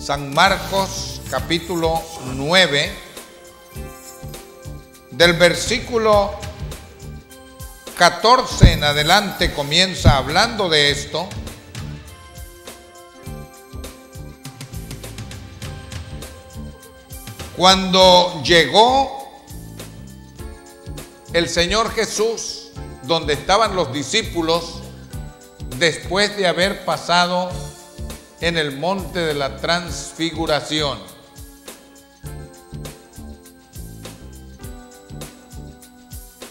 San Marcos capítulo 9, del versículo 14 en adelante comienza hablando de esto. Cuando llegó el Señor Jesús donde estaban los discípulos, después de haber pasado en el monte de la transfiguración.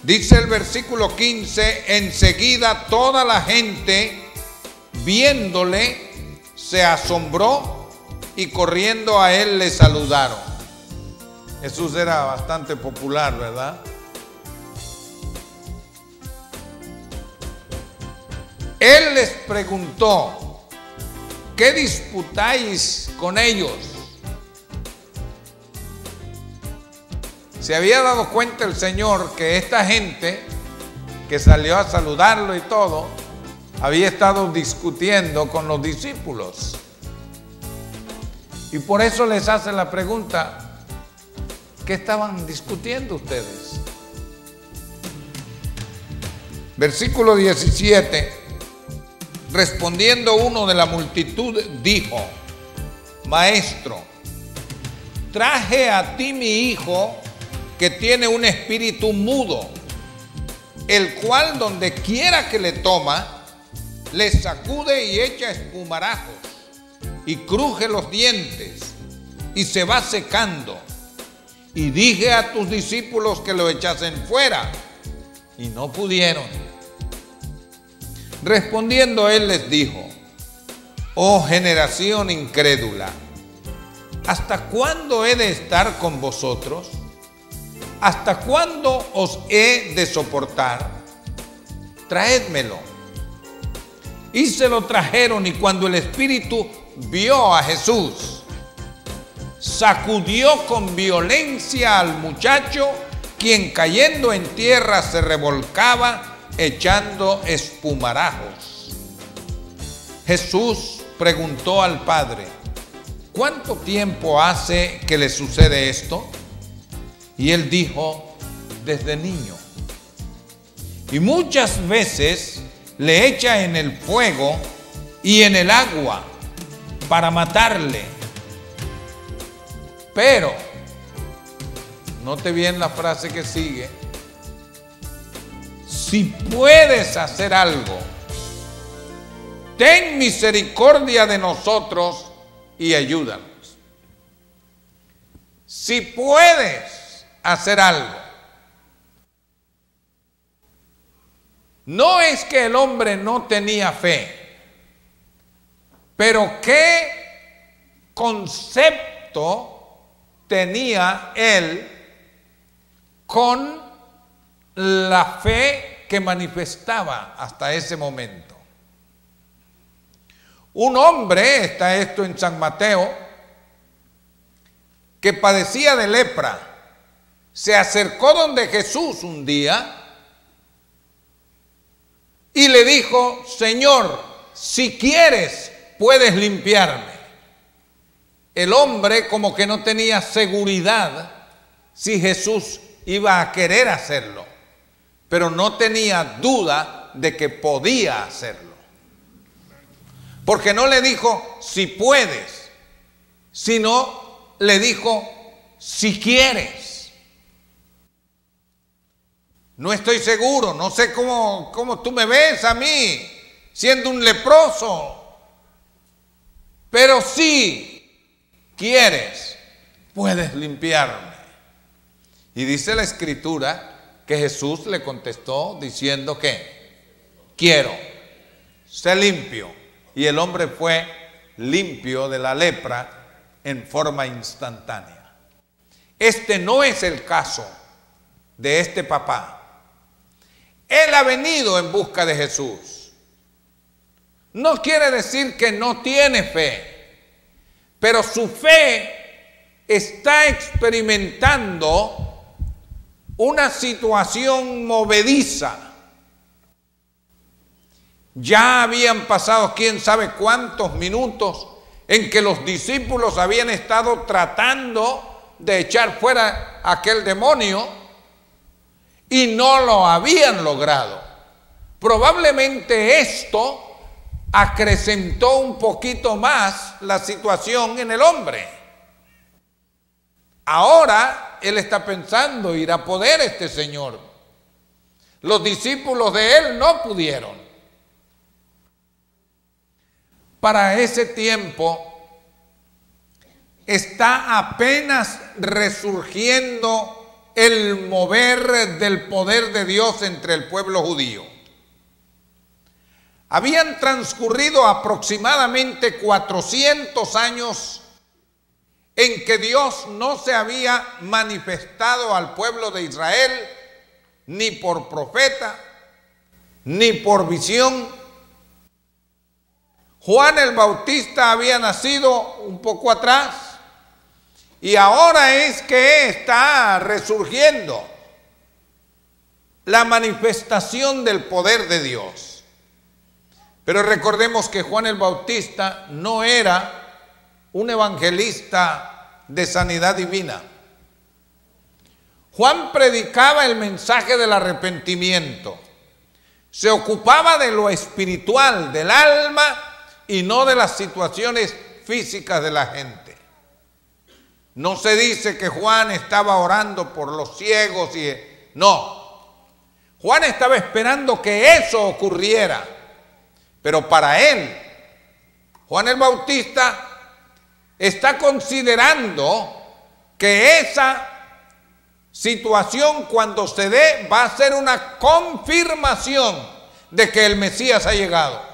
Dice el versículo 15, enseguida toda la gente, viéndole, se asombró y corriendo a él le saludaron. Jesús era bastante popular, ¿verdad? Él les preguntó, ¿qué disputáis con ellos? Se había dado cuenta el Señor que esta gente que salió a saludarlo y todo, había estado discutiendo con los discípulos. Y por eso les hace la pregunta, ¿qué estaban discutiendo ustedes? Versículo 17. Respondiendo uno de la multitud, dijo, Maestro, traje a ti mi hijo que tiene un espíritu mudo, el cual donde quiera que le toma, le sacude y echa espumarajos, y cruje los dientes, y se va secando. Y dije a tus discípulos que lo echasen fuera, y no pudieron. Respondiendo él les dijo, oh generación incrédula, ¿hasta cuándo he de estar con vosotros? ¿Hasta cuándo os he de soportar? Traédmelo. Y se lo trajeron, y cuando el espíritu vio a Jesús, sacudió con violencia al muchacho, quien cayendo en tierra se revolcaba, echando espumarajos. Jesús preguntó al padre, ¿cuánto tiempo hace que le sucede esto? Y él dijo, desde niño. Y muchas veces le echa en el fuego y en el agua para matarle. Pero, note bien la frase que sigue, si puedes hacer algo, ten misericordia de nosotros y ayúdanos. Si puedes hacer algo. No es que el hombre no tenía fe, pero ¿qué concepto tenía él con la fe que manifestaba hasta ese momento? Un hombre, está esto en San Mateo, que padecía de lepra, se acercó donde Jesús un día y le dijo, Señor, si quieres, puedes limpiarme. El hombre como que no tenía seguridad si Jesús iba a querer hacerlo, pero no tenía duda de que podía hacerlo. Porque no le dijo, si puedes, sino le dijo, si quieres. No estoy seguro, no sé cómo tú me ves a mí, siendo un leproso, pero si quieres, puedes limpiarme. Y dice la Escritura que Jesús le contestó diciendo que quiero, sé limpio. Y el hombre fue limpio de la lepra en forma instantánea. Este no es el caso de este papá. Él ha venido en busca de Jesús. No quiere decir que no tiene fe, pero su fe está experimentando una situación movediza. Ya habían pasado quién sabe cuántos minutos en que los discípulos habían estado tratando de echar fuera aquel demonio y no lo habían logrado. Probablemente esto acrecentó un poquito más la situación en el hombre. Ahora él está pensando, ¿irá a poder este señor? Los discípulos de él no pudieron. Para ese tiempo está apenas resurgiendo el mover del poder de Dios entre el pueblo judío. Habían transcurrido aproximadamente 400 años en que Dios no se había manifestado al pueblo de Israel ni por profeta, ni por visión. Juan el Bautista había nacido un poco atrás y ahora es que está resurgiendo la manifestación del poder de Dios. Pero recordemos que Juan el Bautista no era un evangelista de sanidad divina. Juan predicaba el mensaje del arrepentimiento. Se ocupaba de lo espiritual, del alma, y no de las situaciones físicas de la gente. No se dice que Juan estaba orando por los ciegos y no. Juan estaba esperando que eso ocurriera. Pero para él, Juan el Bautista está considerando que esa situación, cuando se dé, va a ser una confirmación de que el Mesías ha llegado.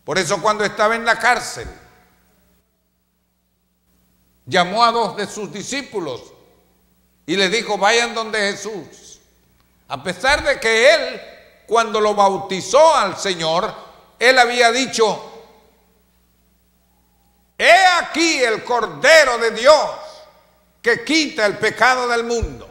Por eso, cuando estaba en la cárcel, llamó a 2 de sus discípulos y les dijo: vayan donde Jesús. A pesar de que él, cuando lo bautizó al Señor, él había dicho: he aquí el Cordero de Dios que quita el pecado del mundo.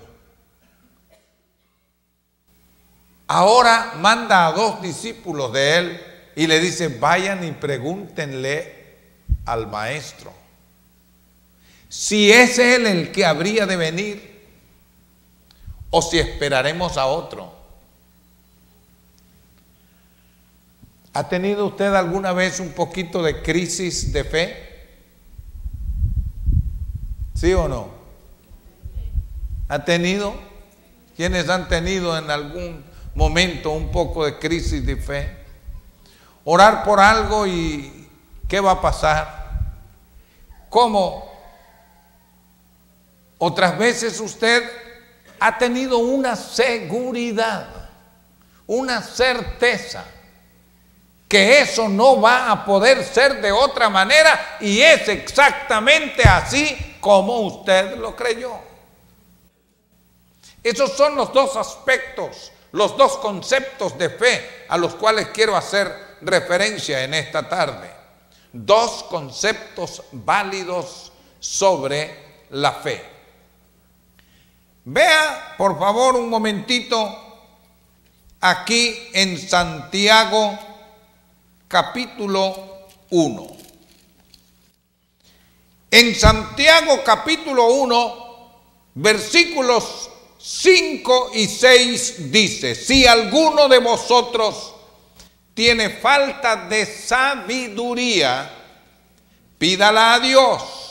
Ahora manda a 2 discípulos de él y le dice: vayan y pregúntenle al maestro si es él el que habría de venir o si esperaremos a otro. ¿Ha tenido usted alguna vez un poquito de crisis de fe? ¿Sí o no? ¿Ha tenido? ¿Quiénes han tenido en algún momento un poco de crisis de fe? Orar por algo y ¿qué va a pasar? ¿Cómo? Otras veces usted ha tenido una seguridad, una certeza, que eso no va a poder ser de otra manera y es exactamente así como usted lo creyó. Esos son los 2 aspectos, los 2 conceptos de fe a los cuales quiero hacer referencia en esta tarde. 2 conceptos válidos sobre la fe. Vea, por favor, un momentito aquí en Santiago capítulo 1. En Santiago capítulo 1, versículos 5 y 6 dice: si alguno de vosotros tiene falta de sabiduría, pídala a Dios,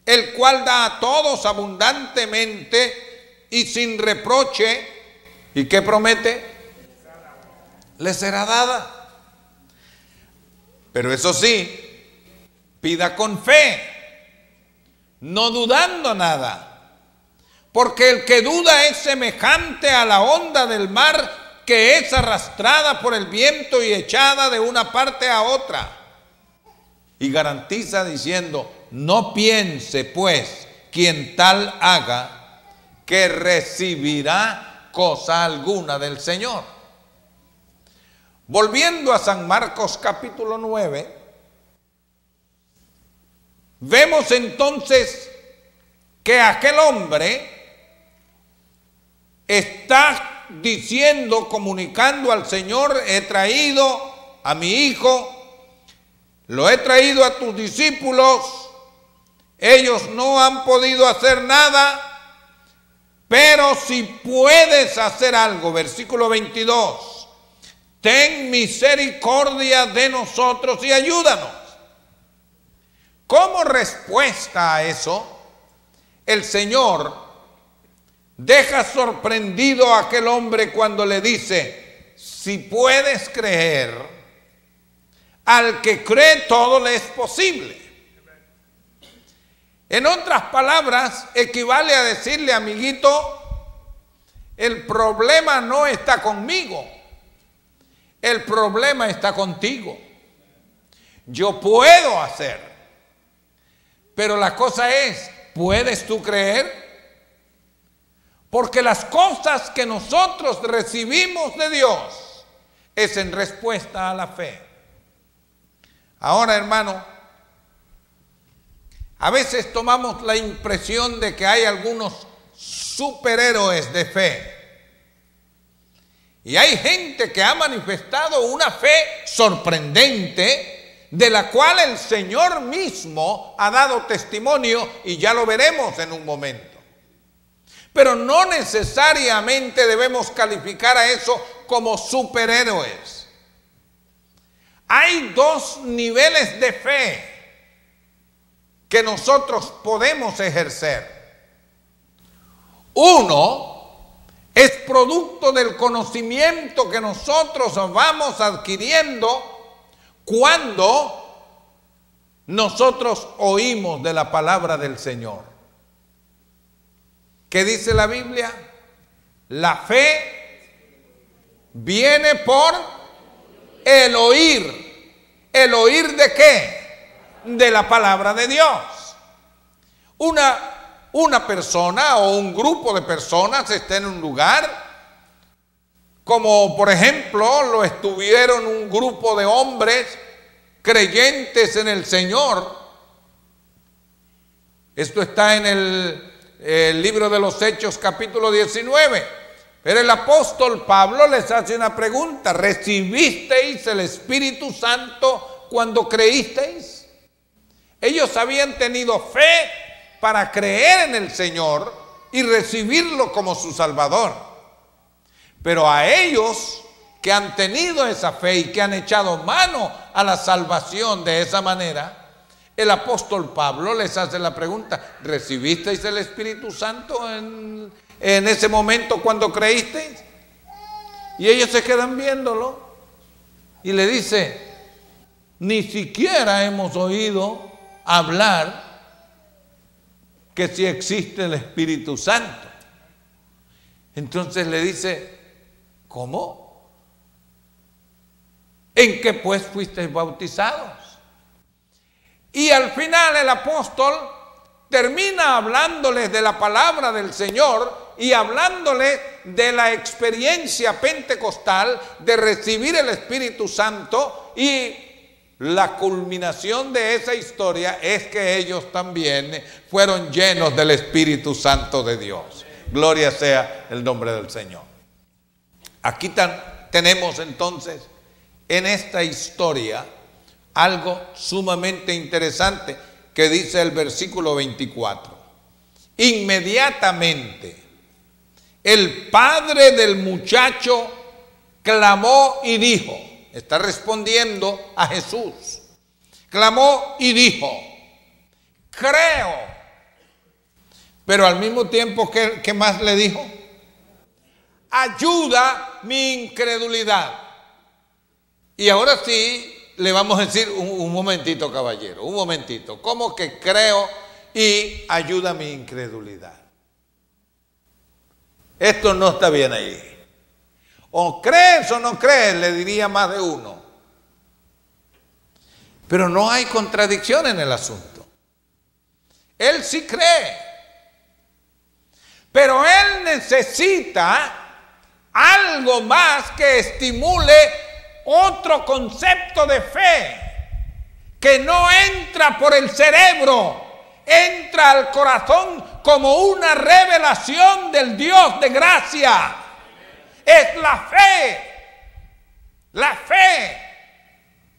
el cual da a todos abundantemente y sin reproche. ¿Y qué promete? Le será dada. Pero eso sí, pida con fe, no dudando nada, porque el que duda es semejante a la onda del mar, que es arrastrada por el viento y echada de una parte a otra. Y garantiza diciendo: no piense pues quien tal haga que recibirá cosa alguna del Señor. Volviendo a San Marcos capítulo 9, vemos entonces que aquel hombre está diciendo, comunicando al Señor: he traído a mi hijo, lo he traído a tus discípulos, ellos no han podido hacer nada, pero si puedes hacer algo, versículo 22, ten misericordia de nosotros y ayúdanos. Como respuesta a eso, el Señor deja sorprendido a aquel hombre cuando le dice: si puedes creer, al que cree todo le es posible. En otras palabras, equivale a decirle: amiguito, el problema no está conmigo, el problema está contigo. Yo puedo hacer, pero la cosa es, ¿puedes tú creer? Porque las cosas que nosotros recibimos de Dios es en respuesta a la fe. Ahora, hermano, a veces tomamos la impresión de que hay algunos superhéroes de fe. Y hay gente que ha manifestado una fe sorprendente, de la cual el Señor mismo ha dado testimonio, y ya lo veremos en un momento. Pero no necesariamente debemos calificar a eso como superhéroes. Hay dos niveles de fe que nosotros podemos ejercer. Uno es producto del conocimiento que nosotros vamos adquiriendo cuando nosotros oímos de la palabra del Señor. ¿Qué dice la Biblia? La fe viene por el oír. ¿El oír de qué? De la palabra de Dios. Una persona o un grupo de personas está en un lugar, como por ejemplo lo estuvieron un grupo de hombres creyentes en el Señor. Esto está en el libro de los Hechos capítulo 19. Pero el apóstol Pablo les hace una pregunta: ¿recibisteis el Espíritu Santo cuando creísteis? Ellos habían tenido fe para creer en el Señor y recibirlo como su Salvador. Pero a ellos que han tenido esa fe y que han echado mano a la salvación de esa manera, el apóstol Pablo les hace la pregunta: ¿recibisteis el Espíritu Santo en ese momento cuando creísteis? Y ellos se quedan viéndolo y le dice: ni siquiera hemos oído hablar que si existe el Espíritu Santo. Entonces le dice: ¿cómo? ¿En qué pues fuisteis bautizados? Y al final el apóstol termina hablándoles de la palabra del Señor y hablándoles de la experiencia pentecostal de recibir el Espíritu Santo, y la culminación de esa historia es que ellos también fueron llenos del Espíritu Santo de Dios. Gloria sea el nombre del Señor. Aquí tenemos entonces en esta historia algo sumamente interesante que dice el versículo 24. Inmediatamente el padre del muchacho clamó y dijo, está respondiendo a Jesús, clamó y dijo: creo. Pero al mismo tiempo, ¿qué más le dijo? Ayuda mi incredulidad. Y ahora sí le vamos a decir: un momentito, caballero, un momentito. ¿Cómo que creo y ayuda mi incredulidad? Esto no está bien ahí. O crees o no crees, le diría más de uno. Pero no hay contradicción en el asunto. Él sí cree. Pero él necesita algo más que estimule otro concepto de fe, que no entra por el cerebro, entra al corazón como una revelación del Dios de gracia. Es la fe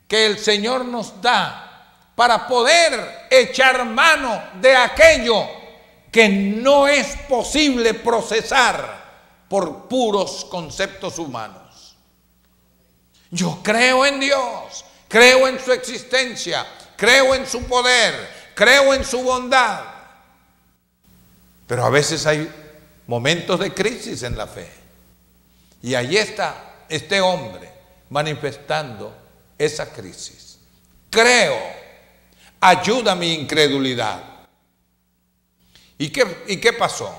que el Señor nos da para poder echar mano de aquello que no es posible procesar por puros conceptos humanos. Yo creo en Dios, creo en su existencia, creo en su poder, creo en su bondad. Pero a veces hay momentos de crisis en la fe. Y ahí está este hombre manifestando esa crisis. Creo, ayuda mi incredulidad. ¿Y qué pasó?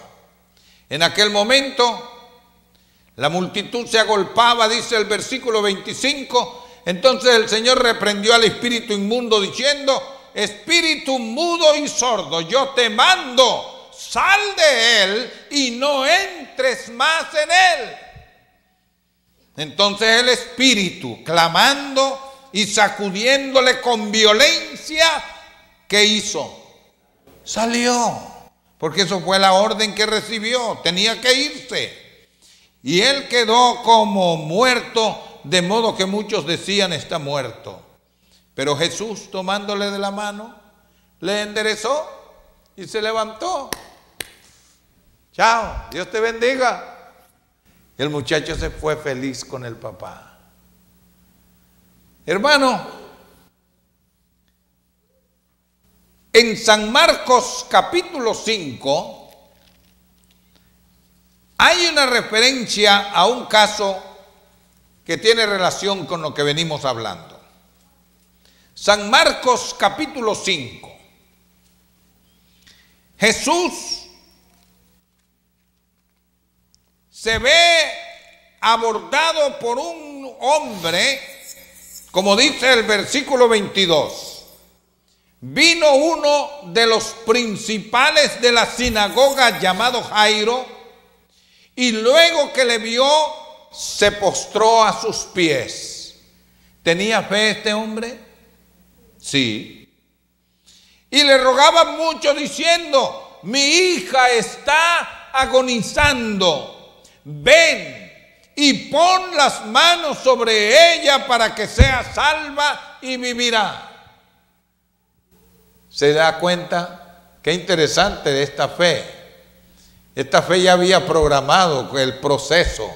En aquel momento la multitud se agolpaba, dice el versículo 25. Entonces el Señor reprendió al espíritu inmundo diciendo: espíritu mudo y sordo, yo te mando, sal de él y no entres más en él. Entonces el espíritu, clamando y sacudiéndole con violencia, ¿qué hizo? Salió. Porque eso fue la orden que recibió, tenía que irse. Y él quedó como muerto, de modo que muchos decían: está muerto. Pero Jesús, tomándole de la mano, le enderezó y se levantó. Chao, Dios te bendiga. El muchacho se fue feliz con el papá. Hermano, en San Marcos capítulo 5 hay una referencia a un caso que tiene relación con lo que venimos hablando. San Marcos capítulo 5. Jesús se ve abordado por un hombre, como dice el versículo 22. Vino uno de los principales de la sinagoga llamado Jairo, y luego que le vio, se postró a sus pies. ¿Tenía fe este hombre? Sí. Y le rogaba mucho diciendo: mi hija está agonizando, ven y pon las manos sobre ella para que sea salva y vivirá. ¿Se da cuenta? Qué interesante de esta fe. Esta fe ya había programado el proceso.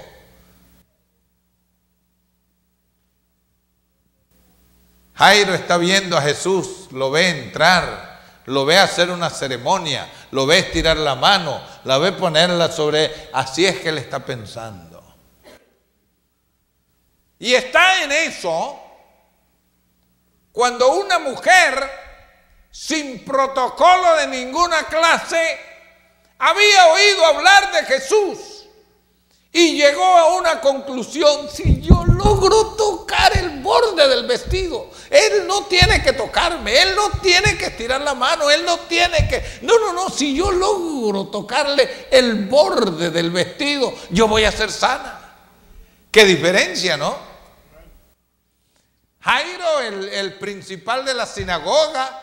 Jairo está viendo a Jesús, lo ve entrar, lo ve hacer una ceremonia, lo ve estirar la mano, la ve ponerla sobre, así es que él está pensando. Y está en eso cuando una mujer sin protocolo de ninguna clase había oído hablar de Jesús y llegó a una conclusión: si yo logro tocar el borde del vestido, él no tiene que tocarme, él no tiene que estirar la mano, él no tiene que, no, si yo logro tocarle el borde del vestido, yo voy a ser sana. Qué diferencia, ¿no? Jairo, el principal de la sinagoga,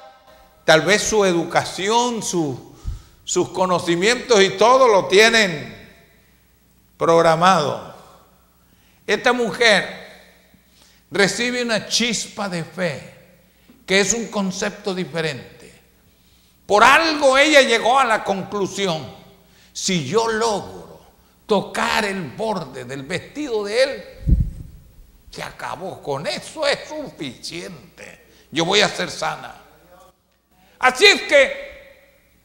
tal vez su educación, sus conocimientos y todo lo tienen programado. Esta mujer recibe una chispa de fe, que es un concepto diferente. Por algo ella llegó a la conclusión: si yo logro tocar el borde del vestido de él, se acabó, con eso es suficiente, yo voy a ser sana. Así es que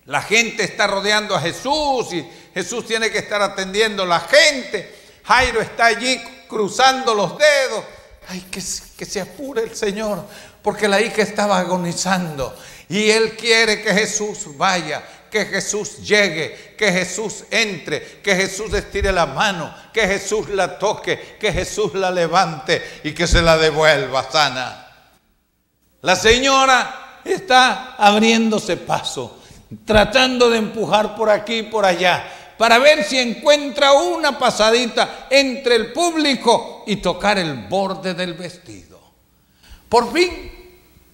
la gente está rodeando a Jesús y Jesús tiene que estar atendiendo a la gente. Jairo está allí cruzando los dedos. Ay, que se apure el Señor, porque la hija estaba agonizando y él quiere que Jesús vaya, que Jesús llegue, que Jesús entre, que Jesús estire la mano, que Jesús la toque, que Jesús la levante y que se la devuelva sana. La señora está abriéndose paso, tratando de empujar por aquí y por allá, para ver si encuentra una pasadita entre el público y tocar el borde del vestido. Por fin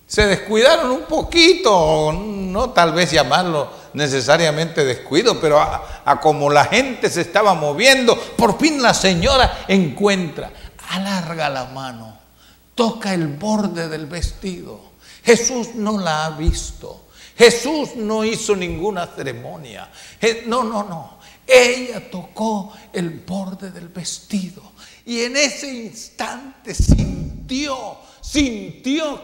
se descuidaron un poquito, no tal vez llamarlo necesariamente descuido, pero a como la gente se estaba moviendo, por fin la señora encuentra, alarga la mano, toca el borde del vestido. Jesús no la ha visto, Jesús no hizo ninguna ceremonia, no. Ella tocó el borde del vestido y en ese instante sintió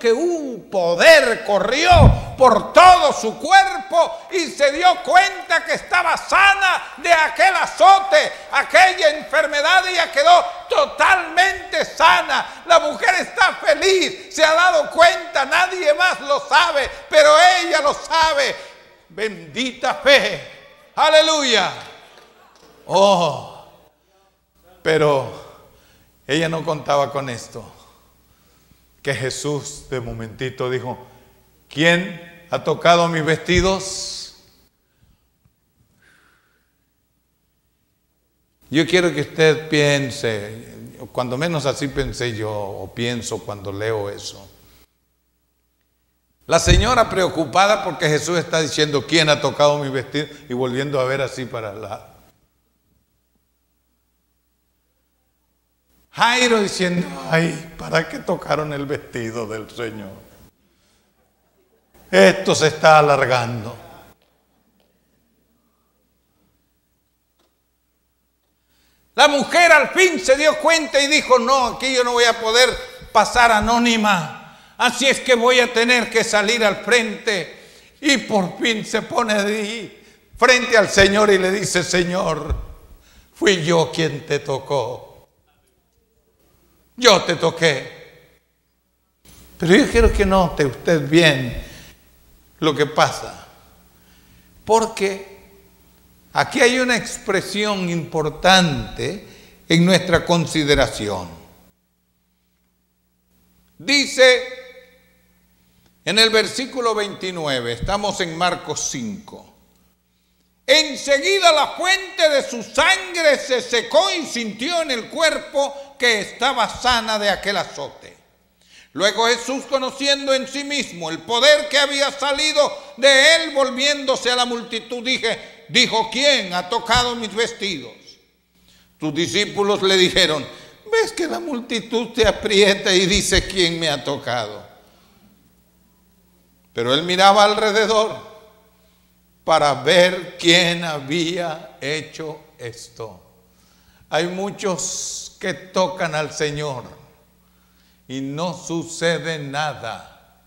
que un poder corrió por todo su cuerpo y se dio cuenta que estaba sana de aquel azote, aquella enfermedad. Ella quedó totalmente sana. La mujer está feliz, se ha dado cuenta, nadie más lo sabe, pero ella lo sabe. Bendita fe, aleluya. Pero ella no contaba con esto, que Jesús de momentito dijo: ¿quién ha tocado mis vestidos? Yo quiero que usted piense, cuando menos así pensé yo, o pienso cuando leo eso. La señora preocupada porque Jesús está diciendo: ¿quién ha tocado mis vestidos? Y volviendo a ver así para el lado. Jairo diciendo: ay, ¿para qué tocaron el vestido del Señor? Esto se está alargando. La mujer al fin se dio cuenta y dijo: no, aquí yo no voy a poder pasar anónima, así es que voy a tener que salir al frente. Y por fin se pone ahí frente al Señor y le dice: Señor, fui yo quien te tocó. Yo te toqué. Pero yo quiero que note usted bien lo que pasa, porque aquí hay una expresión importante en nuestra consideración. Dice en el versículo 29, estamos en Marcos 5. Enseguida la fuente de su sangre se secó y sintió en el cuerpo que estaba sana de aquel azote. Luego Jesús, conociendo en sí mismo el poder que había salido de él, volviéndose a la multitud, dijo: ¿quién ha tocado mis vestidos? Sus discípulos le dijeron: ¿ves que la multitud te aprieta y dice: ¿quién me ha tocado? Pero él miraba alrededor para ver quién había hecho esto. Hay muchos que tocan al Señor y no sucede nada.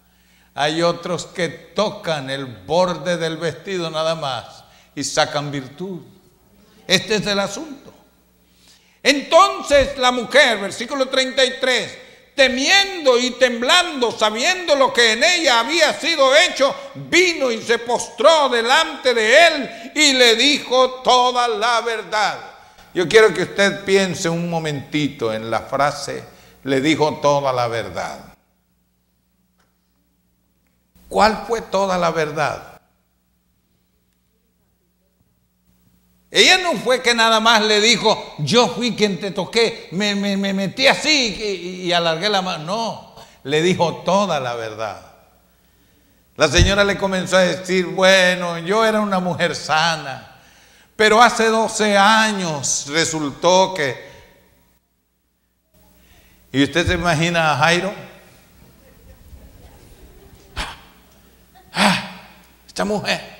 Hay otros que tocan el borde del vestido nada más y sacan virtud. Este es el asunto. Entonces la mujer, versículo 33, temiendo y temblando, sabiendo lo que en ella había sido hecho, vino y se postró delante de él y le dijo toda la verdad. Yo quiero que usted piense un momentito en la frase: le dijo toda la verdad. ¿Cuál fue toda la verdad? Ella no fue que nada más le dijo: yo fui quien te toqué, me metí así y alargué la mano. No, le dijo toda la verdad. La señora le comenzó a decir: bueno, yo era una mujer sana, pero hace 12 años resultó que... ¿Y usted se imagina a Jairo? Esta mujer.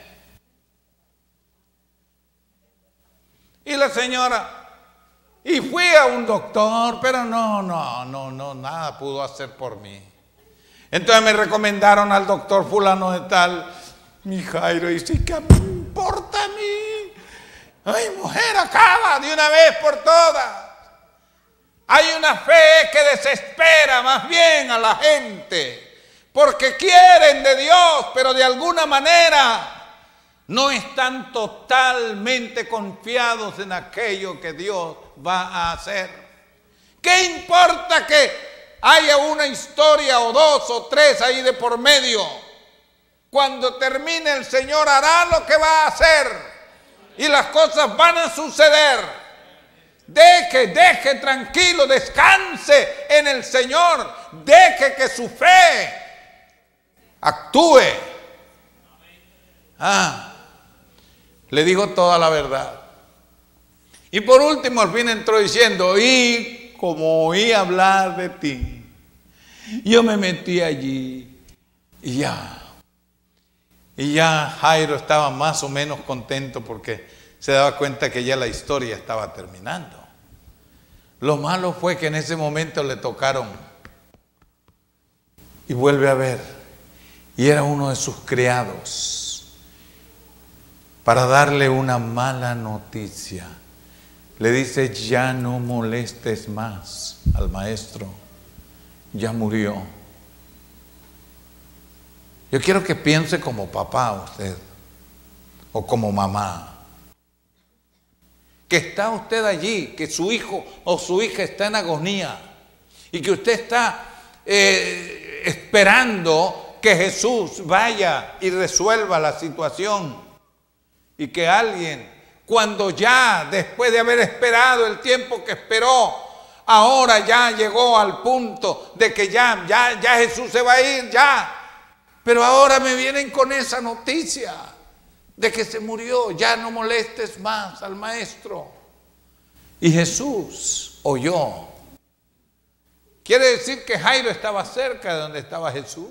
Y la señora, y fui a un doctor, pero no, nada pudo hacer por mí. Entonces me recomendaron al doctor fulano de tal. Mi Jairo dice: ¿qué me importa a mí? Ay, mujer, acaba de una vez por todas. Hay una fe que desespera más bien a la gente, porque quieren de Dios, pero de alguna manera no están totalmente confiados en aquello que Dios va a hacer. ¿Qué importa que haya una historia o dos o tres ahí de por medio? Cuando termine, el Señor hará lo que va a hacer. y las cosas van a suceder. Deje tranquilo, descanse en el Señor. Deje que su fe actúe. Le dijo toda la verdad. Y por último, al fin entró diciendo: y como oí hablar de ti, yo me metí allí. Y ya Jairo estaba más o menos contento porque se daba cuenta que ya la historia estaba terminando. Lo malo fue que en ese momento le tocaron y vuelve a ver, y era uno de sus criados, para darle una mala noticia. Le dice: ya no molestes más al maestro, ya murió. Yo quiero que piense como papá usted, o como mamá, que está usted allí, que su hijo o su hija está en agonía, y que usted está esperando que Jesús vaya y resuelva la situación, y que alguien, cuando ya después de haber esperado el tiempo que esperó, ahora ya llegó al punto de que ya Jesús se va a ir, pero ahora me vienen con esa noticia de que se murió, ya no molestes más al maestro. Y Jesús oyó. Quiere decir que Jairo estaba cerca de donde estaba Jesús.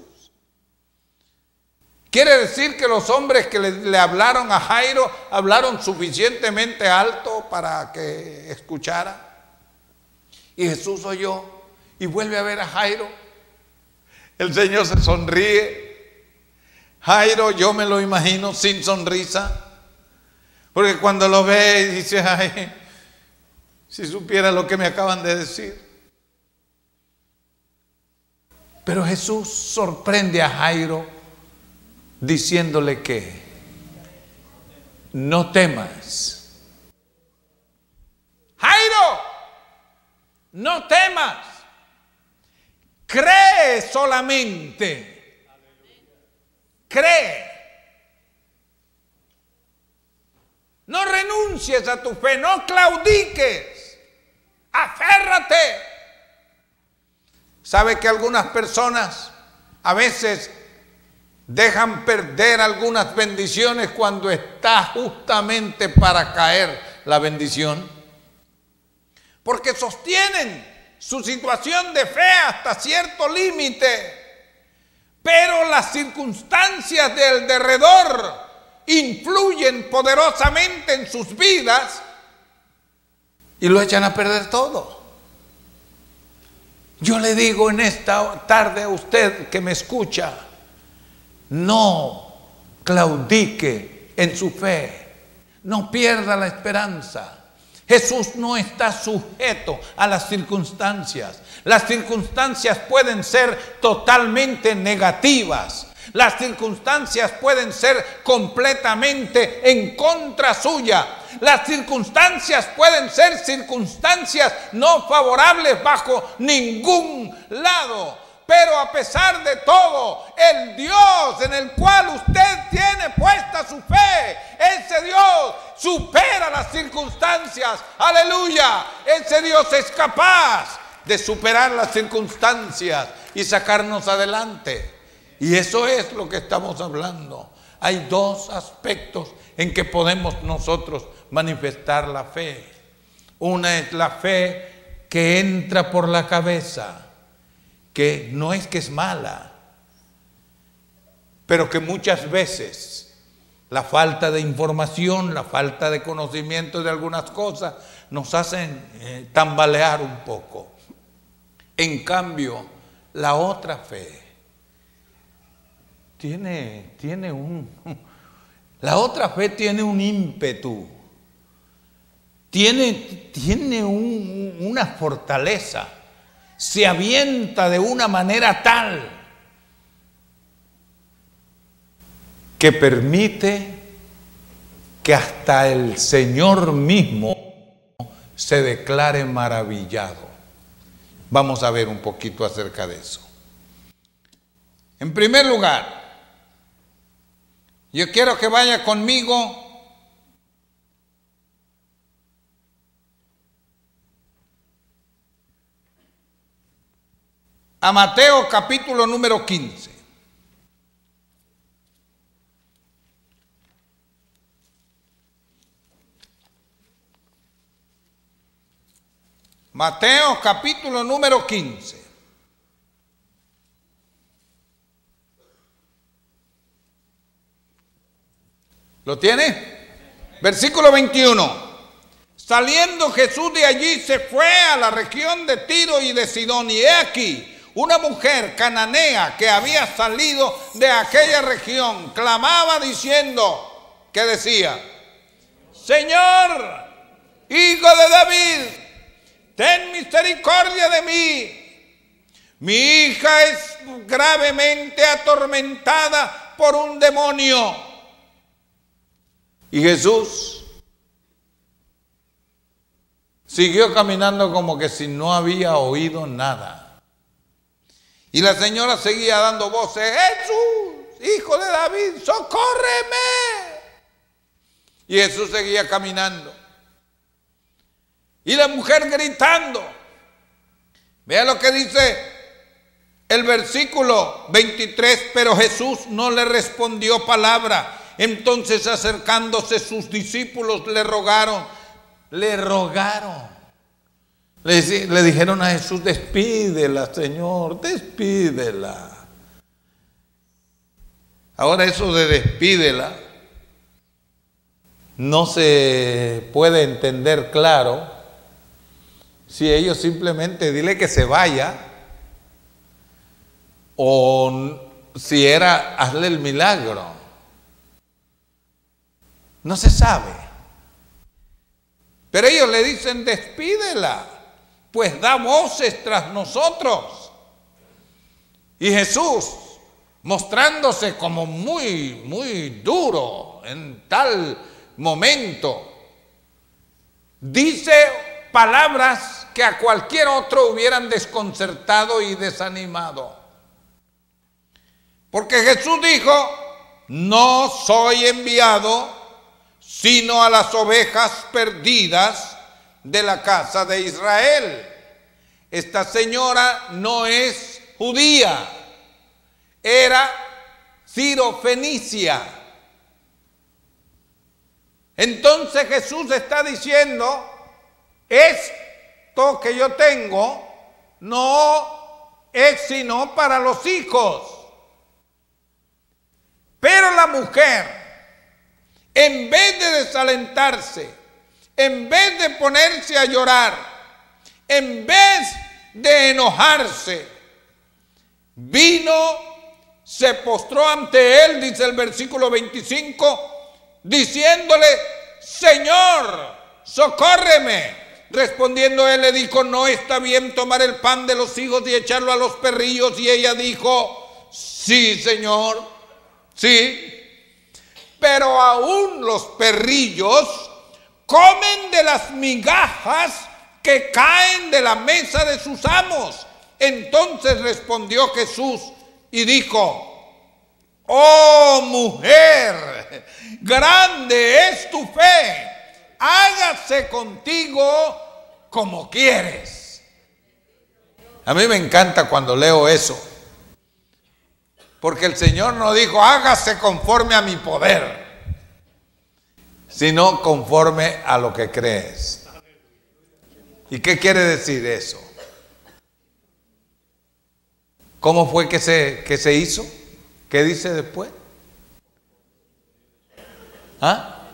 Quiere decir que los hombres que le hablaron a Jairo hablaron suficientemente alto para que escuchara. Y Jesús oyó y vuelve a ver a Jairo. El Señor se sonríe. Jairo, yo me lo imagino sin sonrisa, porque cuando lo ve dice: ay, si supiera lo que me acaban de decir. Pero Jesús sorprende a Jairo diciéndole que no temas. Jairo, no temas, cree solamente. Cree. No renuncies a tu fe, no claudiques, aférrate. ¿Sabe que algunas personas a veces dejan perder algunas bendiciones cuando está justamente para caer la bendición? Porque sostienen su situación de fe hasta cierto límite, pero las circunstancias del derredor influyen poderosamente en sus vidas y lo echan a perder todo. Yo le digo en esta tarde a usted que me escucha: no claudique en su fe, no pierda la esperanza. Jesús no está sujeto a las circunstancias. Las circunstancias pueden ser totalmente negativas. Las circunstancias pueden ser completamente en contra suya. Las circunstancias pueden ser circunstancias no favorables bajo ningún lado. Pero a pesar de todo, el Dios en el cual usted tiene puesta su fe, ese Dios supera las circunstancias. ¡Aleluya! Ese Dios es capaz de superar las circunstancias y sacarnos adelante. Y eso es lo que estamos hablando. Hay dos aspectos en que podemos nosotros manifestar la fe. Una es la fe que entra por la cabeza, que no es que es mala, pero que muchas veces la falta de información, la falta de conocimiento de algunas cosas nos hacen tambalear un poco. En cambio, la otra fe la otra fe tiene un ímpetu, tiene una fortaleza, se avienta de una manera tal que permite que hasta el Señor mismo se declare maravillado. Vamos a ver un poquito acerca de eso. En primer lugar, yo quiero que vaya conmigo a Mateo capítulo número 15. Mateo capítulo número 15. ¿Lo tiene? Versículo 21. Saliendo Jesús de allí se fue a la región de Tiro y de Sidón. Y he aquí una mujer cananea que había salido de aquella región clamaba diciendo, ¿qué decía? Señor, Hijo de David, ten misericordia de mí. Mi hija es gravemente atormentada por un demonio. Y Jesús siguió caminando como que si no había oído nada. Y la señora seguía dando voces, Jesús, Hijo de David, socórreme. Y Jesús seguía caminando. Y la mujer gritando. Vea lo que dice el versículo 23, pero Jesús no le respondió palabra. Entonces acercándose sus discípulos le rogaron. Le dijeron a Jesús, despídela, Señor, despídela. Ahora eso de despídela no se puede entender claro si ellos simplemente dile que se vaya o si era hazle el milagro. No se sabe. Pero ellos le dicen, despídela, pues da voces tras nosotros. Y Jesús, mostrándose como muy duro en tal momento, dice palabras que a cualquier otro hubieran desconcertado y desanimado. Porque Jesús dijo, no soy enviado sino a las ovejas perdidas de la casa de Israel. Esta señora no es judía, era sirofenicia. Entonces Jesús está diciendo, esto que yo tengo no es sino para los hijos. Pero la mujer, en vez de desalentarse, en vez de ponerse a llorar, en vez de enojarse, vino, se postró ante él, dice el versículo 25, diciéndole, Señor, socórreme. Respondiendo él le dijo, no está bien tomar el pan de los hijos y echarlo a los perrillos. Y ella dijo, sí, Señor, sí. Pero aún los perrillos comen de las migajas que caen de la mesa de sus amos. Entonces respondió Jesús y dijo, oh mujer, grande es tu fe, hágase contigo como quieres. A mí me encanta cuando leo eso. Porque el Señor no dijo, hágase conforme a mi poder, sino conforme a lo que crees. ¿Y qué quiere decir eso? ¿Cómo fue que se hizo? ¿Qué dice después? ¿Ah?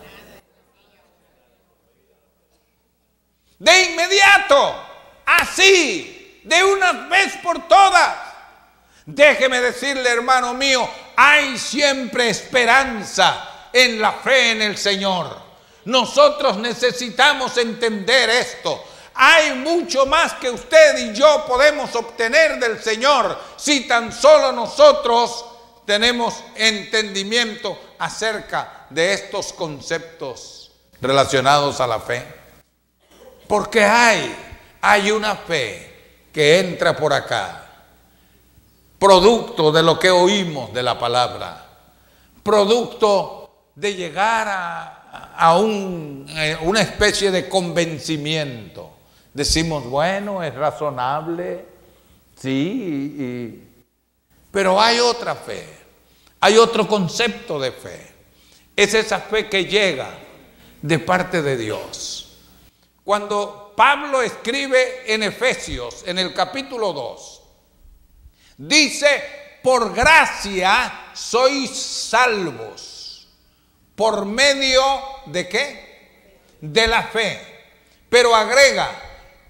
De inmediato, así, de una vez por todas. Déjeme decirle, hermano mío, hay siempre esperanza en la fe en el Señor. Nosotros necesitamos entender esto. Hay mucho más que usted y yo podemos obtener del Señor si tan solo nosotros tenemos entendimiento acerca de estos conceptos relacionados a la fe. Porque hay una fe que entra por acá, producto de lo que oímos de la palabra, producto de llegar a una especie de convencimiento. Decimos, bueno, es razonable, Sí, pero hay otra fe, hay otro concepto de fe. Es esa fe que llega de parte de Dios. Cuando Pablo escribe en Efesios, en el capítulo 2, dice: por gracia sois salvos. ¿Por medio de qué? De la fe. Pero agrega: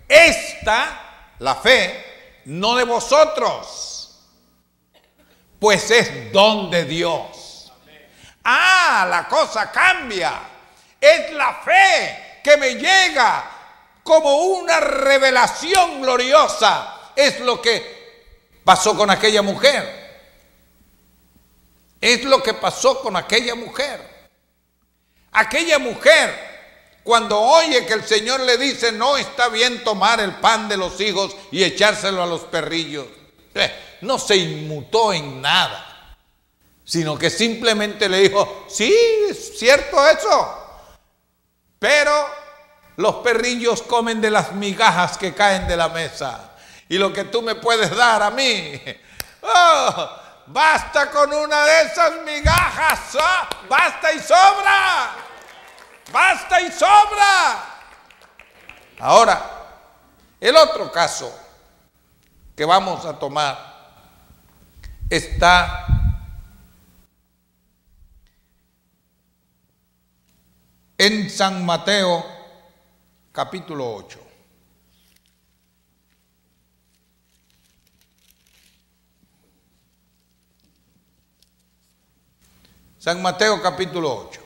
esta, la fe, no de vosotros, pues es don de Dios. Ah, la cosa cambia. Es la fe que me llega como una revelación gloriosa. Es lo que pasó con aquella mujer. Es lo que pasó con aquella mujer. Aquella mujer, cuando oye que el Señor le dice: no está bien tomar el pan de los hijos y echárselo a los perrillos, no se inmutó en nada, sino que simplemente le dijo: sí, es cierto eso, pero los perrillos comen de las migajas que caen de la mesa, y lo que tú me puedes dar a mí, basta con una de esas migajas, basta y sobra, basta y sobra. Ahora, el otro caso que vamos a tomar está en San Mateo capítulo 8. San Mateo capítulo 8.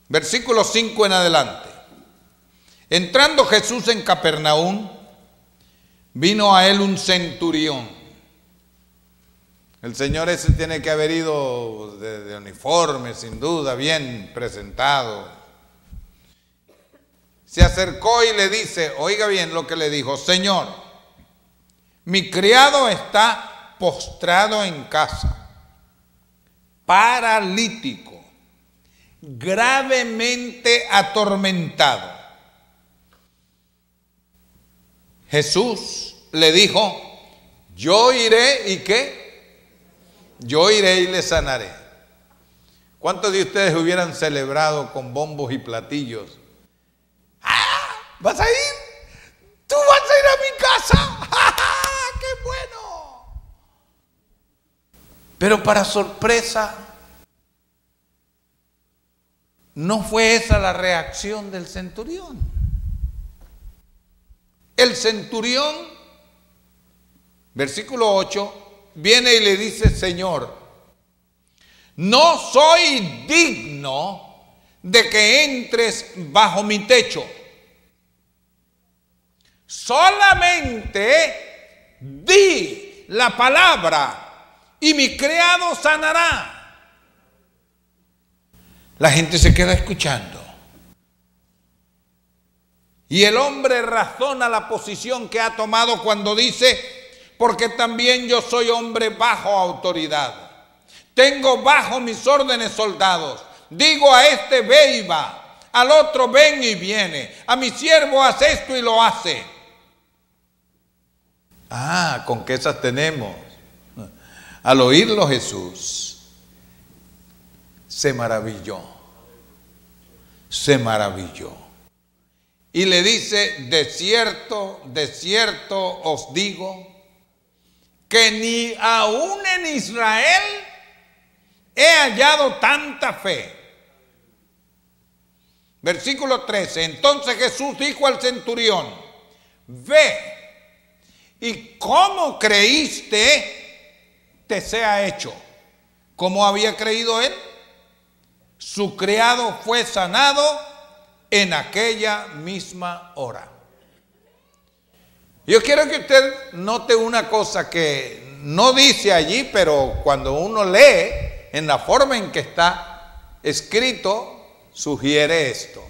Versículo 5 en adelante. Entrando Jesús en Capernaum, vino a él un centurión. El señor ese tiene que haber ido de uniforme, sin duda, bien presentado. Se acercó y le dice, oiga bien lo que le dijo: Señor, mi criado está postrado en casa, paralítico, gravemente atormentado. Jesús le dijo: yo iré y ¿qué? Yo iré y le sanaré. ¿Cuántos de ustedes hubieran celebrado con bombos y platillos? ¡Ah! ¿Vas a ir? ¿Tú vas a ir a mi casa? ¡Ah, qué bueno! Pero para sorpresa, no fue esa la reacción del centurión. El centurión, versículo 8, viene y le dice: Señor, no soy digno de que entres bajo mi techo. Solamente di la palabra y mi criado sanará. La gente se queda escuchando. Y el hombre razona la posición que ha tomado cuando dice: porque también yo soy hombre bajo autoridad. Tengo bajo mis órdenes soldados. Digo a este: ve y va. Al otro: ven y viene. A mi siervo: haz esto y lo hace. Ah, con qué esas tenemos. Al oírlo Jesús se maravilló. Se maravilló. Y le dice: de cierto os digo, que ni aún en Israel he hallado tanta fe. Versículo 13. Entonces Jesús dijo al centurión: ve, y como creíste, te sea hecho. ¿Cómo había creído él? Su criado fue sanado en aquella misma hora. Yo quiero que usted note una cosa que no dice allí, pero cuando uno lee en la forma en que está escrito, sugiere esto.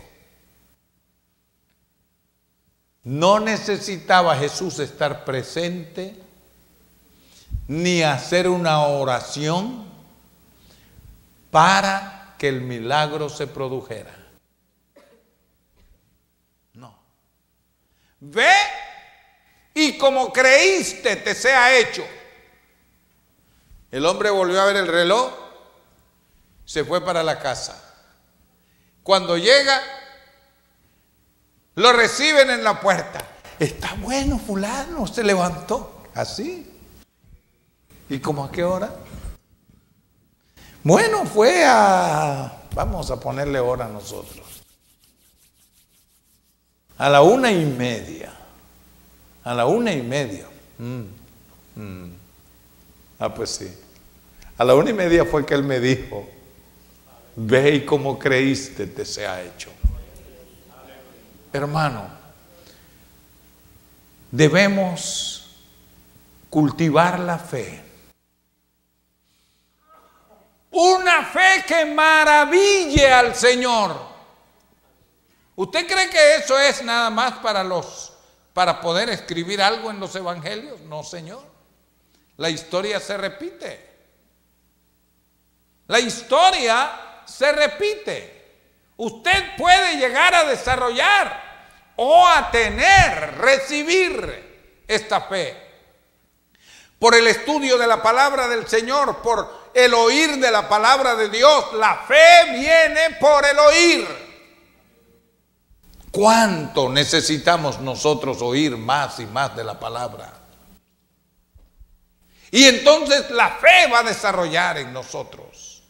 No necesitaba Jesús estar presente ni hacer una oración para que el milagro se produjera. No. ve y como creíste te sea hecho. El hombre volvió a ver el reloj, se fue para la casa. Cuando llega, lo reciben en la puerta. Está bueno, fulano, se levantó. Así. ¿Y cómo a qué hora? Bueno, fue vamos a ponerle hora nosotros. A la 1:30. A la 1:30. Pues sí. A la 1:30 fue que él me dijo, ve y como creíste te sea hecho. Hermano, debemos cultivar la fe. Una fe que maraville al Señor. ¿Usted cree que eso es nada más para poder escribir algo en los evangelios? No, Señor. La historia se repite. La historia se repite. Usted puede llegar a desarrollar o a recibir esta fe por el estudio de la palabra del Señor, por el oír de la palabra de Dios. La fe viene por el oír. ¿Cuánto necesitamos nosotros oír más y más de la palabra? Y entonces la fe va a desarrollar en nosotros.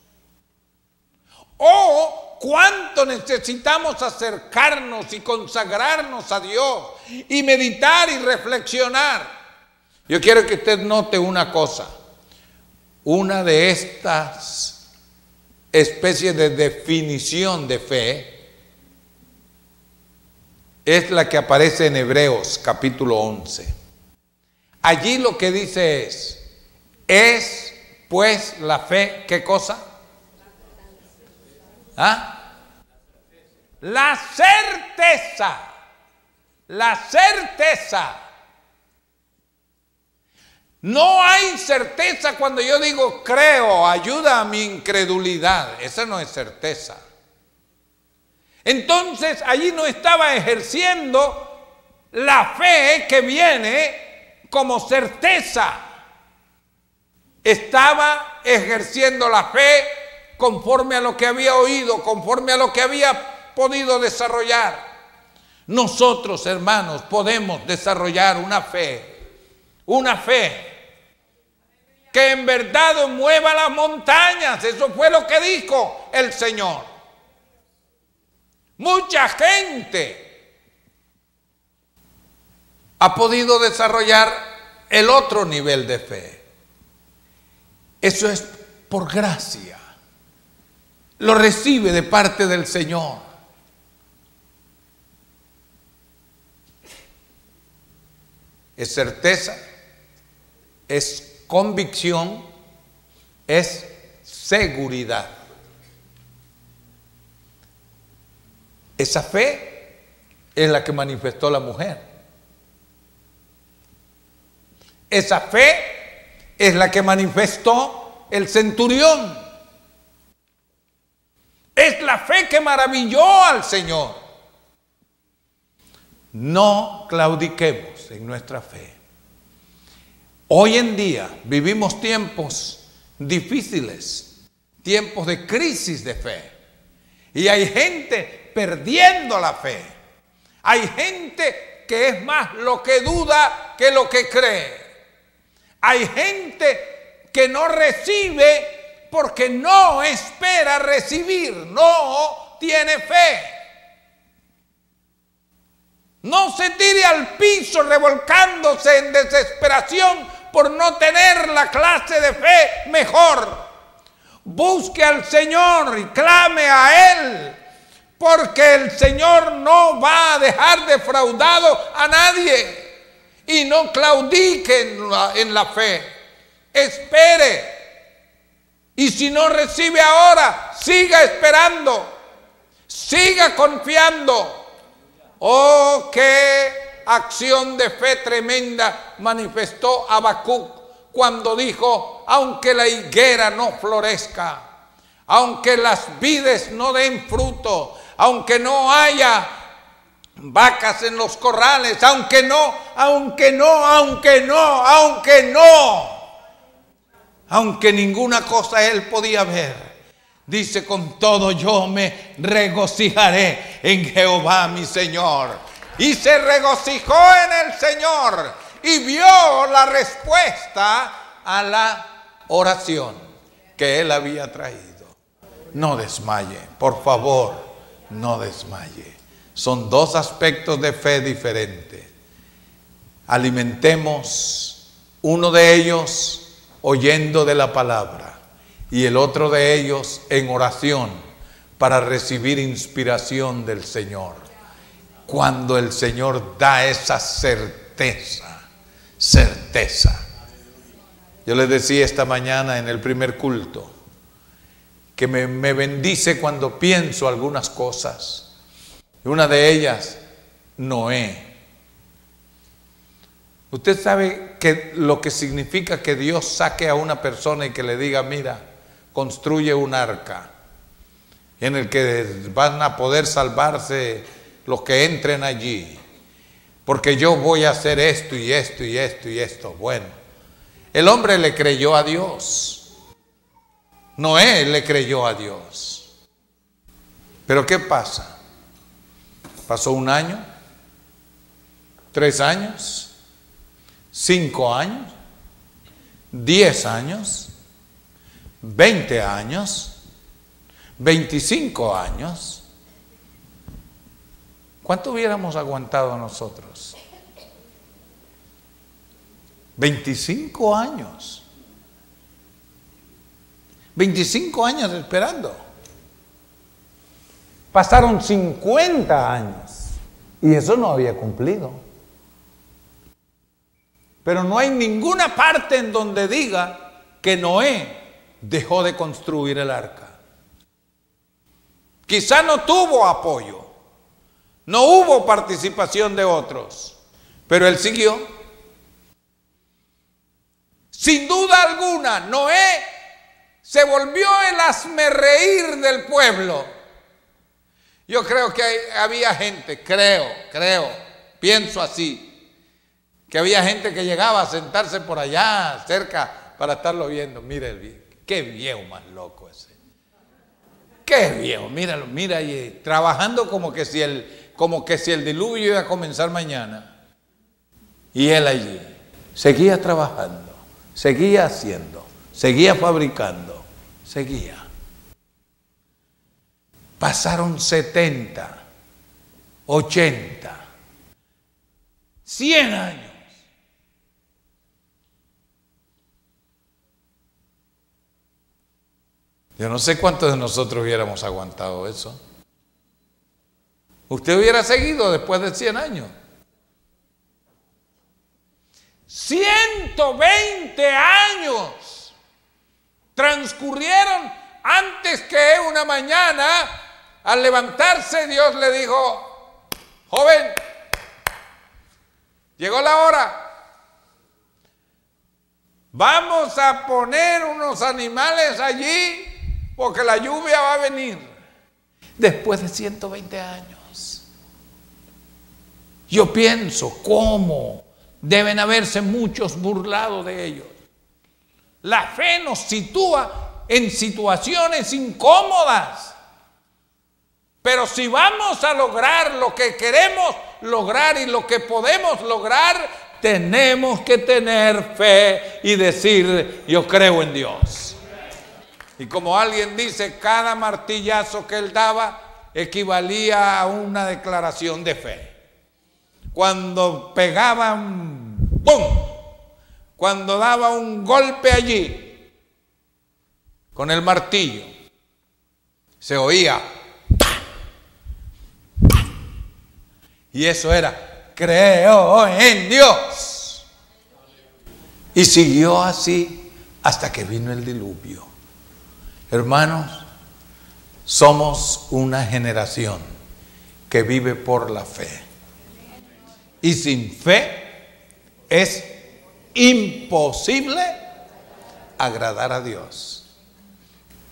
O cuánto necesitamos acercarnos y consagrarnos a Dios y meditar y reflexionar. Yo quiero que usted note una cosa. Una de estas especies de definición de fe es la que aparece en Hebreos capítulo 11. Allí lo que dice es pues la fe, ¿qué cosa? La certeza. La certeza. No hay certeza cuando yo digo creo, ayuda a mi incredulidad. Esa no es certeza. Entonces allí no estaba ejerciendo la fe que viene como certeza. Estaba ejerciendo la fe conforme a lo que había oído, conforme a lo que había podido desarrollar. Nosotros, hermanos, podemos desarrollar una fe que en verdad mueva las montañas. Eso fue lo que dijo el Señor. Mucha gente ha podido desarrollar el otro nivel de fe. Eso es por gracia. Lo recibe de parte del Señor. Es certeza, es convicción, es seguridad. Esa fe es la que manifestó la mujer. Esa fe es la que manifestó el centurión. Es la fe que maravilló al Señor. No claudiquemos en nuestra fe. Hoy en día vivimos tiempos difíciles, tiempos de crisis de fe. Y hay gente perdiendo la fe. Hay gente que es más lo que duda que lo que cree. Hay gente que no recibe porque no espera recibir, no tiene fe. No se tire al piso revolcándose en desesperación por no tener la clase de fe mejor. Busque al Señor y clame a Él, porque el Señor no va a dejar defraudado a nadie. Y no claudique en la fe. Espere. Y si no recibe ahora, siga esperando. Siga confiando. Oh, qué acción de fe tremenda manifestó Habacuc cuando dijo: aunque la higuera no florezca, aunque las vides no den fruto, aunque no haya vacas en los corrales, aunque ninguna cosa él podía ver. Dice, con todo yo me regocijaré en Jehová mi Señor. Y se regocijó en el Señor y vio la respuesta a la oración que él había traído. No desmaye, por favor, no desmaye. Son dos aspectos de fe diferentes. Alimentemos uno de ellos oyendo de la palabra y el otro de ellos en oración para recibir inspiración del Señor. Cuando el Señor da esa certeza. Yo les decía esta mañana en el primer culto que me bendice cuando pienso algunas cosas. Una de ellas, Noé. Usted sabe que lo que significa que Dios saque a una persona y que le diga, mira, construye un arca en el que van a poder salvarse los que entren allí, porque yo voy a hacer esto y esto y esto y esto. Bueno, el hombre le creyó a Dios. Noé le creyó a Dios. Pero ¿qué pasa? Pasó 1 año, 3 años, 5 años, 10 años, 20 años, 25 años. ¿Cuánto hubiéramos aguantado nosotros? 25 años. 25 años esperando. Pasaron 50 años y eso no había cumplido. Pero no hay ninguna parte en donde diga que Noé dejó de construir el arca. Quizá no tuvo apoyo, no hubo participación de otros, pero él siguió. Sin duda alguna, Noé se volvió el hazmerreír del pueblo. Yo creo que había gente, pienso así, que había gente que llegaba a sentarse por allá cerca para estarlo viendo. Mira el viejo, qué viejo más loco ese. Qué viejo, míralo, mira ahí, trabajando como que si el diluvio iba a comenzar mañana. Y él allí seguía trabajando, seguía haciendo, seguía fabricando, seguía. Pasaron 70, 80, 100 años. Yo no sé cuántos de nosotros hubiéramos aguantado eso. Usted hubiera seguido después de 100 años. 120 años transcurrieron antes que una mañana, al levantarse, Dios le dijo: joven, llegó la hora. Vamos a poner unos animales allí porque la lluvia va a venir. Después de 120 años. Yo pienso cómo deben haberse muchos burlado de ellos. La fe nos sitúa en situaciones incómodas. Pero si vamos a lograr lo que queremos lograr y lo que podemos lograr, tenemos que tener fe y decir: yo creo en Dios. Y como alguien dice, cada martillazo que él daba equivalía a una declaración de fe. Cuando pegaban, ¡pum!, cuando daba un golpe allí con el martillo, se oía y eso era: creo en Dios. Y siguió así hasta que vino el diluvio. Hermanos, somos una generación que vive por la fe. Y sin fe es imposible agradar a Dios.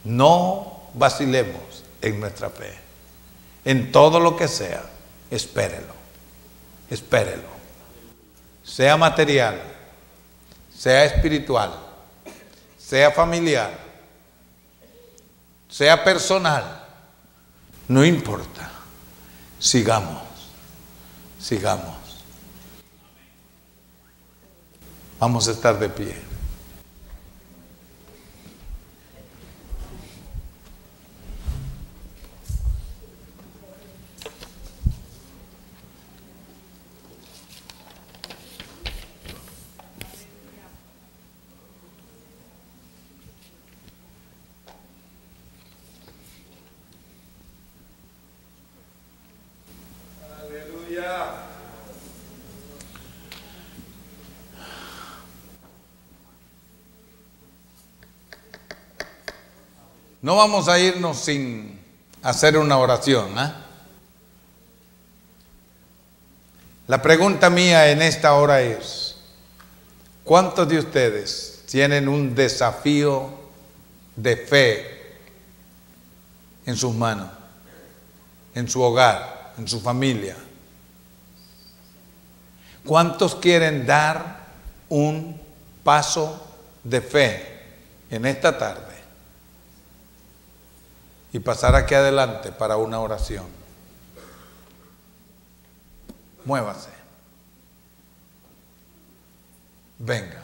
No vacilemos en nuestra fe. En todo lo que sea, espérelo. espérelo. Sea material, sea espiritual, sea familiar, sea personal, no importa. Sigamos. Vamos a estar de pie. No vamos a irnos sin hacer una oración, ¿eh? La pregunta mía en esta hora es: ¿cuántos de ustedes tienen un desafío de fe en sus manos, en su hogar, en su familia? ¿Cuántos quieren dar un paso de fe en esta tarde y pasar aquí adelante para una oración? Muévase. Venga.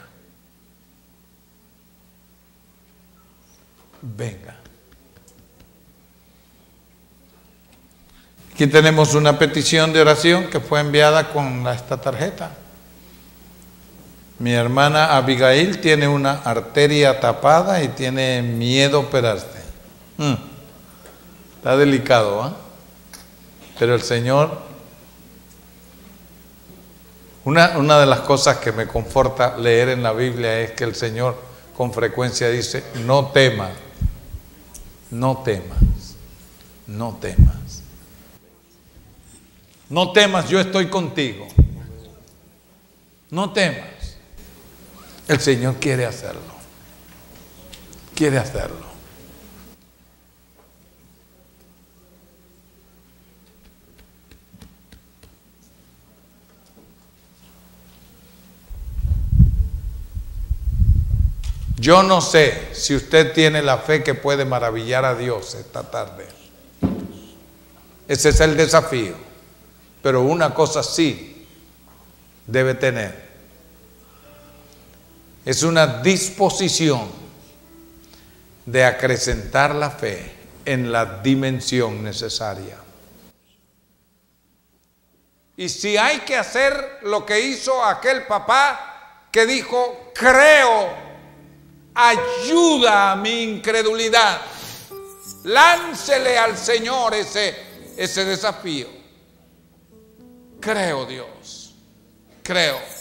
Aquí tenemos una petición de oración que fue enviada con esta tarjeta. Mi hermana Abigail tiene una arteria tapada y tiene miedo a operarse. Está delicado, ¿eh? Pero el Señor, una de las cosas que me conforta leer en la Biblia es que el Señor con frecuencia dice: no temas, no temas, no temas. No temas, yo estoy contigo. No temas. El Señor quiere hacerlo. Quiere hacerlo. Yo no sé si usted tiene la fe que puede maravillar a Dios esta tarde. Ese es el desafío. Pero una cosa sí debe tener. Es una disposición de acrecentar la fe en la dimensión necesaria. Y si hay que hacer lo que hizo aquel papá que dijo: creo, ayuda a mi incredulidad, láncele al Señor ese desafío. Creo, Dios, creo.